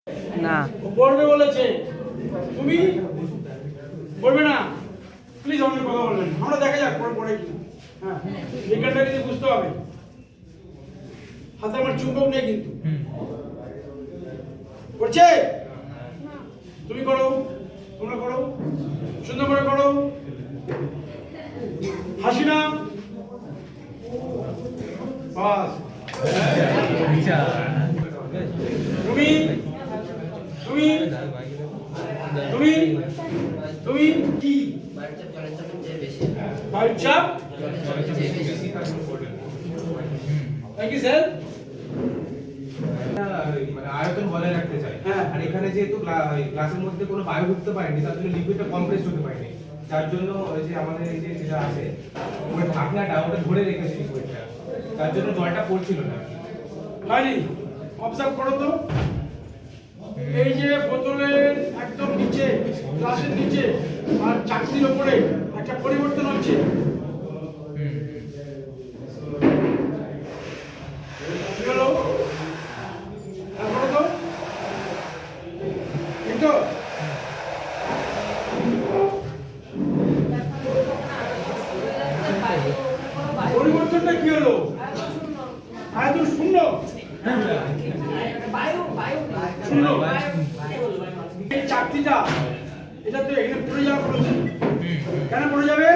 না বলবে বলেছে, তুমি বলবে না, প্লিজ আমাদের কথা বলবেন, আমরা দেখা যাক পরে পড়ে কি। হ্যাঁ, এখানটা কিন্তু বুঝতে হবে, হাতে আমার চুম্বক নেই কিন্তু। করছে, তুমি করো, তোমরা করো, সুন্দর করে করো, হাসি না, বাস। তুমি তুমি তুমি তুমি কি বাড়ির চাপ? Thank you sir. মানে আয়তন বজায় রাখতে চাই। হ্যাঁ। আর এখানে যেহেতু গ্লাসের মধ্যে কোনো বায়ু ঢুকতে পারেনি, তার জন্য লিকুইডটা কমপ্রেস হতে পারেনি, যার জন্য ওই যে আমাদের এই যে যেটা আছে ওই ঢাকনাটা ওটা ধরে রেখেছে লিকুইডটা, তার জন্য জলটা পড়ছিল না। হয়নি? অবজার্ভ করো তো, এই যে বোতলের একদম নিচে, গ্লাসের নিচে আর চাকরির ওপরে একটা পরিবর্তন হচ্ছে। কি হলো? হ্যাঁ, বলো তো। এই তো? পরিবর্তনটা কি হলো? আয়তন শূন্য। শূন্য। এই চাকরিটা এটা তো এখানে পড়ে যাওয়া পড়েছে। কেন পড়ে যাবে?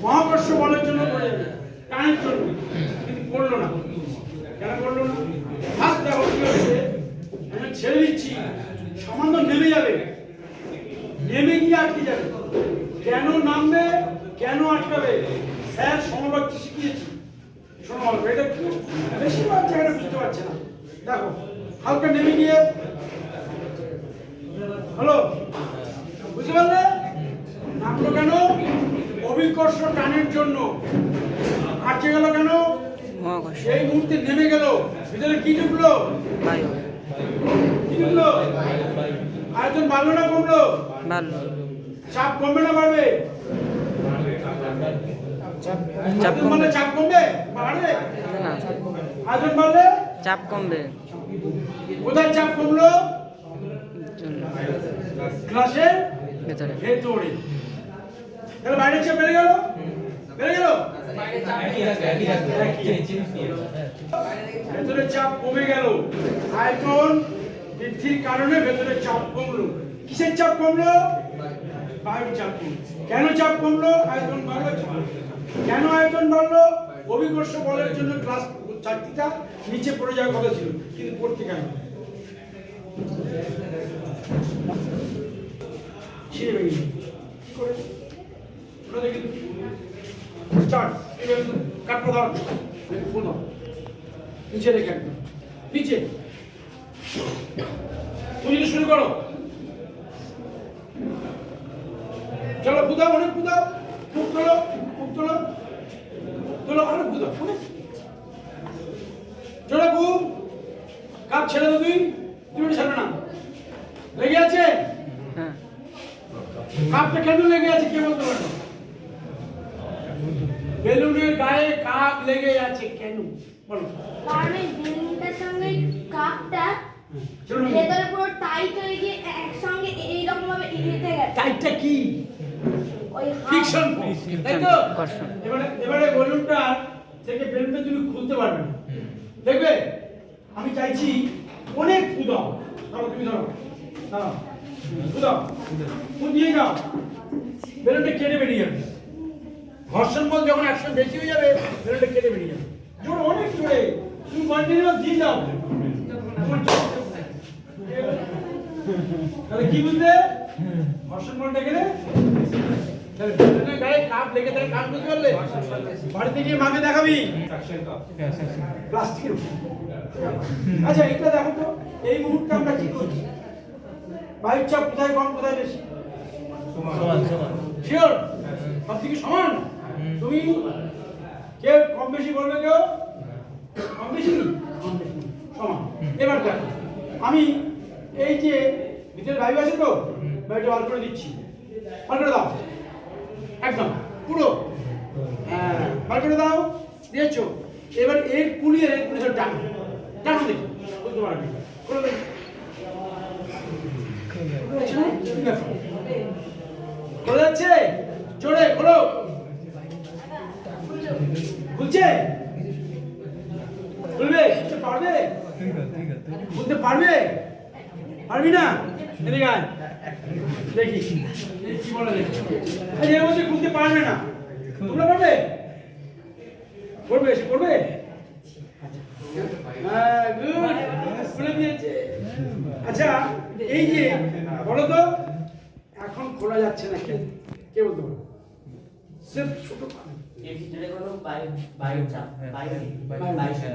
মহাকর্ষ বলের জন্য পড়ে যাবে, টানের জন্য, কিন্তু পড়লো না। কেন পড়লো না? ফার্স্ট দেখো কি হচ্ছে, আমি ছেড়ে দিচ্ছি, সামান্য নেমে যাবে, নেমে গিয়ে আটকে যাবে। কেন নামবে, কেন আটকাবে? স্যার সমবাক্য শিখিয়েছি। শোনো অল্প, এটা বেশিরভাগ জায়গাটা বুঝতে পারছে না। দেখো হালকা নেমে গিয়ে হলো, বুঝতে পারলে? নামলো কেন? অভিকর্ষ টানের জন্য। আটকে গেল কেন? মহাকর্ষ সেই মুহূর্তে নেমে গেল, ভিতরে কি ঢুকলো? বায়ু কি ঢুকলো? আয়তন বাড়লো না কমলো? বাড়লো চাপ কমবে না বাড়বে? চাপ আয়তন বাড়লে চাপ কমবে বাড়বে? না আয়তন বাড়লে চাপ কমবে কোথায় চাপ কমলো? গ্লাসের ভেতরে ভেতরে। তাহলে বাইরের চাপ বেড়ে গেল, বেড়ে গেল, ভেতরে চাপ কমে গেল। আয়তন বৃদ্ধির কারণে ভেতরে চাপ কমলো। কিসের চাপ কমলো? বায়ুর চাপ কমলো। কেন চাপ কমলো? আয়তন বাড়লো। কেন আয়তন বাড়লো? অভিকর্ষ বলের জন্য গ্লাস চাকতিটা নিচে পড়ে যাওয়ার কথা ছিল, কিন্তু পড়তে কেন? ছিঁড়ে ভেঙে গেল। কি করে? ওটা দেখি স্টার্ট। এবার কাটটা ধর, ফুল দাও, নিচে রেখে একদম নিচে। তুমি শুরু করো, চলো ফুদাও, অনেক ফুদাও, মুখ তোলো, মুখ তোলো, তোলো, আরো ফুদাও, অনেক চলো খুব। কাপ ছেড়ে দো, তুমি ছাড়বে না, লেগে আছে। হ্যাঁ কাপটা কেন লেগে আছে কে বলতে পারো? বেলুনের গায়ে কাপ লেগে আছে কেন বলো? কারণ এই বেলুনটার সঙ্গে কাপটা চলো ভেতরে পুরো টাইট হয়ে গিয়ে একসঙ্গে এইরকম ভাবে এঁটে গেছে। টাইটটা কি? ওই ফ্রিকশন, তাই তো? ঘর্ষণ। এবারে বেলুনটা থেকে বেলুনটা তুমি খুলতে পারবে না, দেখবে? আমি চাইছি অনেক ফুদাও, ধরো তুমি ধরো, দাঁড়াও, ফুদাও, ফুদ দিয়ে যাও, বেলুনটা কেটে বেরিয়ে যাবে। ঘর্ষণ বল যখন অ্যাকশন বেশি হয়ে যাবে, বেলুনটা কেটে বেরিয়ে যাবে। জোরে, অনেক জোরে তুমি কন্টিনিউয়াস দিয়ে যাও। তাহলে কি বুঝলে? ঘর্ষণ বলটা গেলে তাহলে বেলুনের গায়ে কাপ লেগে থাকে, কাপ বুঝতে পারলে? বাড়িতে গিয়ে মাকে দেখাবি প্লাস্টিকের। আচ্ছা এটা দেখো তো, এই মুহূর্তে আমরা কি করছি? বায়ুর চাপ কোথায় কম কোথায় বেশি? শিওর? সব থেকে সমান? তুমি কে কম বেশি বলবে? কেউ কম বেশি? কম বেশি সমান। এবার দেখো, আমি এই যে ভিতরে বায়ু আছে তো, বায়ুটা বার করে দিচ্ছি, বার করে দাও একদম পুরো, হ্যাঁ বার করে দাও, দিয়েছো। এবার এর কুলিয়ে টানো, টানো দেখি বুঝতে পারবে, করে দেখি। ব্যাপার? খোলা যাচ্ছে? জোরে খোলো। খুলছে? খুলবে? খুলতে পারবে? খুলতে পারবে? পারবি না? এদিকে আয়। দেখি কি বলে দেখি। এর মধ্যে খুলতে পারবে না, তোমরা পারবে? করবে? সে করবে? হ্যাঁ, গুড, খুলে দিয়েছে। আচ্ছা, এই যে বলো তো এখন খোলা যাচ্ছে না কেন? কে বলতে পারো? স্রেফ ছোট কারণ। এর ভিতরে কোনো বায়ু চাপ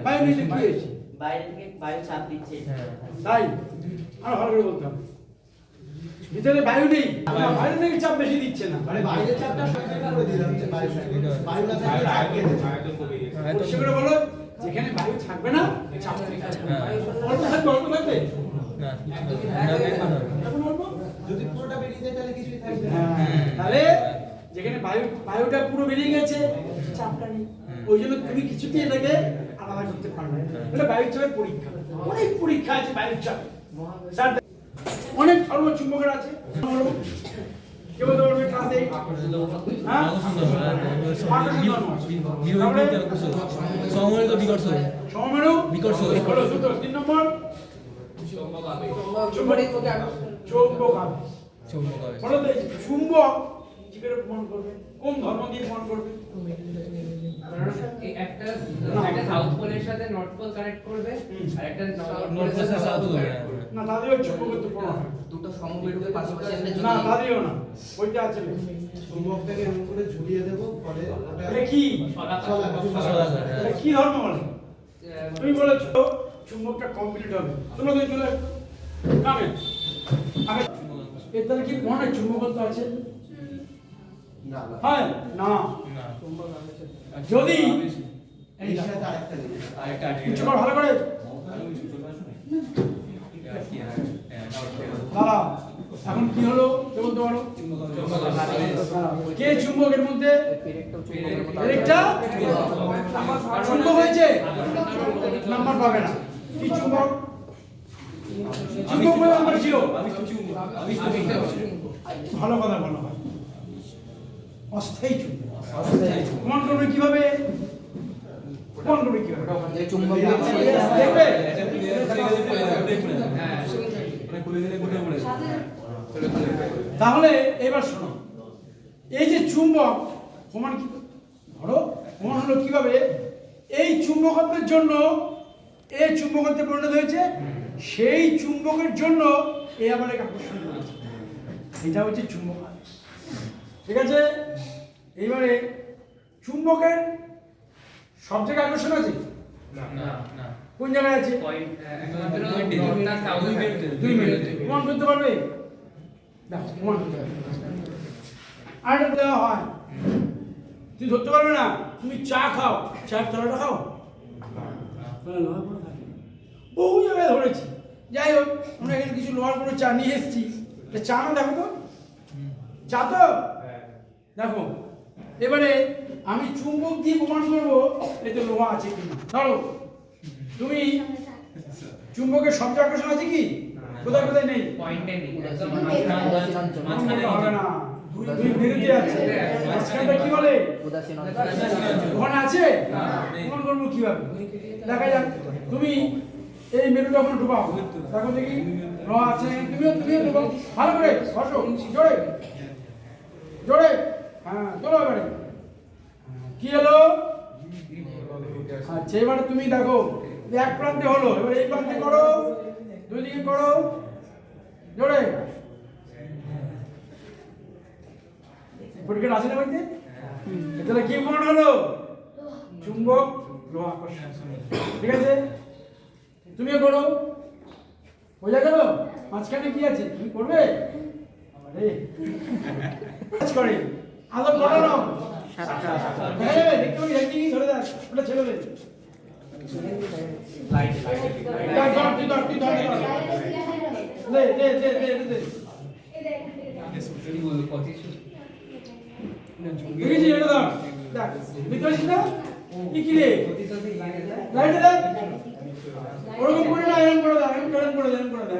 বায়ু নিতে কি হয়েছে? বাইরে থেকে বায়ু চাপ দিচ্ছে। তাই আর ভালো করে বলতে হবে। ভিতরে বায়ু নেই, বাইরে থেকে চাপ বেশি দিচ্ছে না। মানে বাইরের চাপটা সহ্য করে দিলাম যে বায়ু বায়ু না থাকলে চাপ দিয়ে দেবে। পরিষ্কার করে বলো, যেখানে বায়ু থাকবে না চাপ থেকে অল্প থাকবে, অল্প থাকবে এখন অল্প। যদি পুরোটা বেরিয়ে যায় তাহলে কিছুই থাকবে না। তাহলে যেখানে বায়ুটা পুরো বেরিয়ে গেছে চাপটা নেই, ওই জন্য তুমি কিছুতেই এটাকে আলাদা করতে পারবে না। এটা বায়ুর চাপের পরীক্ষা, অনেক পরীক্ষা আছে বায়ুর চাপ। স্যার অনেক ধর্ম চুম্বকের আছে, কেউ বলতে পারবে ক্লাসে হ্যাঁ সমমেরু বিকর্ষ সমমেরু বিকর্ষ হলো সূত্র 3 নম্বর চুম্বক আবেশ। বলো তো চুম্বক কি করে প্রমাণ করবে? কোন ধর্ম দিয়ে প্রমাণ করবে? একটা সাউথ পোলের সাথে নর্থ পোল কানেক্ট করবে আর একটা নর্থ পোলের সাথে সাউথ পোল কানেক্ট করবে। না তাদেরও চুম্বকত্ব প্রমাণ হয় দুটো সমমেরুকে পাশাপাশি একটা না, তাদেরও না, ওইটা আছে না। চুম্বকটাকে এমন করে ঝুলিয়ে দেবো ফলে ওটা এটা কি? এটা কি ধর্ম বলে? তুমি বলেছো চুম্বকটা কমপ্লিট হবে, তোমরা দুই চলে কামে আগে এর তাহলে কি মনে হয় চুম্বকত্ব আছে? না হয় না, যদি এই এর সাথে আরেকটা দিই। উচ্চ কর ভালো করে দাঁড়াও। এখন কি হলো কে বলতে পারো? কে চুম্বকের মধ্যে একটা চুম্বক হয়েছে, নাম্বার পাবে না। কি চুম্বক? চুম্বক বলে নাম্বার ছিল। ভালো কথা বলো, অস্থায়ী চুম্বক। প্রমাণ করবে কিভাবে? প্রমাণ করবে কিভাবে? এই চুম্বক দেখবে তাহলে এবার শোনো, এই যে চুম্বক প্রমাণ কি ধরো প্রমাণ হলো কিভাবে? এই চুম্বকত্বের জন্য এই চুম্বকত্বে পরিণত হয়েছে, সেই চুম্বকের জন্য এই আবার এক আকর্ষণ হয়েছে। এটা হচ্ছে চুম্বক। ঠিক আছে, এইবারে চুম্বকের সব জায়গায় আকর্ষণ আছে? কোন জায়গায় আছে? 2 মিনিট প্রমাণ করতে পারবে? দেখো প্রমাণ করতে পারবে। আর একটা দেওয়া হয়, তুই ধরতে পারবে না। তুমি চা খাও, চায়ের তলাটা খাও, বহু জায়গায় ধরেছি। যাই হোক, আমরা এখানে কিছু লোহার করে চা নিয়ে এসেছি। চা না, দেখো তো চা তো দেখো। এবারে আমি চুম্বক দিয়ে প্রমাণ করবো এই তো লোহা আছে কিনা। ধরো তুমি চুম্বকের সব জায়গায় আকর্ষণ আছে কি? কোথায় কোথায় নেই? পয়েন্টে নেই হবে না, দুই বিরতি আছে। মাঝখানটা কি বলে? ওখানে আছে। প্রমাণ করবো কিভাবে? দেখা যাক, তুমি এই মেরুটা ওখানে ঢুকাও, দেখো দেখি লোহা আছে। তুমিও ঢুকাও ভালো করে, বসো জোরে জোরে। হ্যাঁ চলো এবারে কি হলো? আচ্ছা এবারে তুমি দেখো এক প্রান্তে হলো, এবার এই প্রান্তে করো, দুই দিকে করো জোরে। পরীক্ষা আছে না বাড়িতে? তাহলে কি প্রমাণ হলো? চুম্বক লোহা আকর্ষণ। ঠিক আছে, তুমিও করো, বোঝা গেল? মাঝখানে কি আছে তুমি করবে? আরে কাজ করে আলো বড় নাও দেখা যাবে, দেখতে পাবি একদিন ধরে দেখ, ওটা ছেড়ে দে। লাইট দেখেছি এটা দাও, দেখ বুঝতে পারছিস না? কি রে লাইটে দেখ, ওরকম করে না, এরকম করে দাও, এরকম করে দাও, এরকম করে দাও।